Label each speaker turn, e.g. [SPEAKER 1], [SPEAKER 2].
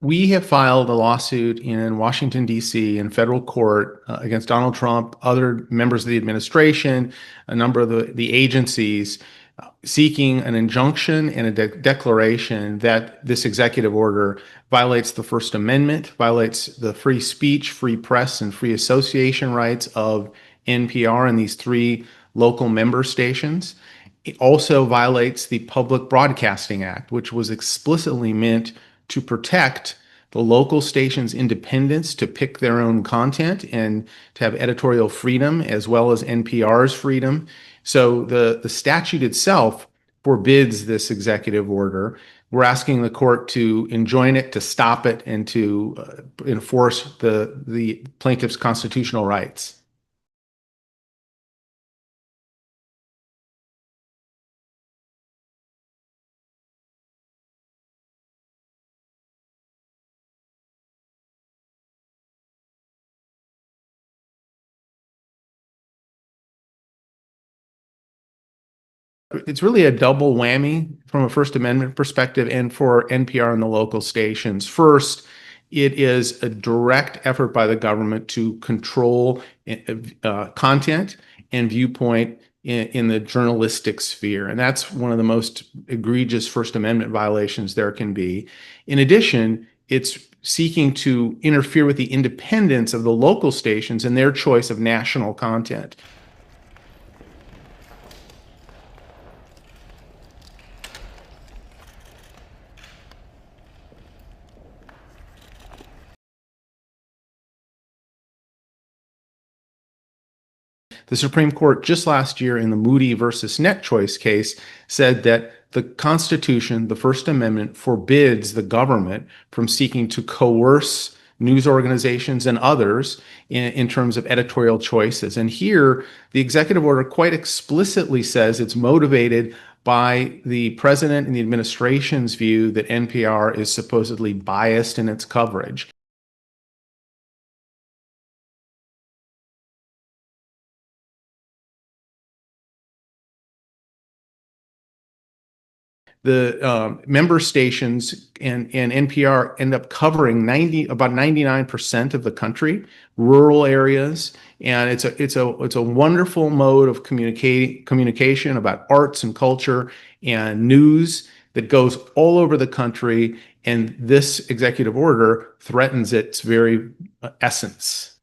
[SPEAKER 1] We have filed a lawsuit in Washington, D.C., in federal court against Donald Trump, other members of the administration, a number of the agencies, seeking an injunction and a declaration that this executive order violates the First Amendment, violates the free speech, free press, and free association rights of NPR and these three local member stations. It also violates the Public Broadcasting Act, which was explicitly meant to protect the local station's independence to pick their own content and to have editorial freedom as well as NPR's freedom. So the statute itself forbids this executive order. We're asking the court to enjoin it, to stop it, and to enforce the plaintiff's constitutional rights. It's really a double whammy from a First Amendment perspective and for NPR and the local stations. First, it is a direct effort by the government to control content and viewpoint in the journalistic sphere. And that's one of the most egregious First Amendment violations there can be. In addition, it's seeking to interfere with the independence of the local stations and their choice of national content. The Supreme Court just last year in the Moody versus Net Choice case said that the Constitution, the First Amendment, forbids the government from seeking to coerce news organizations and others in terms of editorial choices. And here, the executive order quite explicitly says it's motivated by the president and the administration's view that NPR is supposedly biased in its coverage. The member stations and NPR end up covering about 99% of the country, rural areas, and it's a wonderful mode of communication about arts and culture and news that goes all over the country, and this executive order threatens its very essence.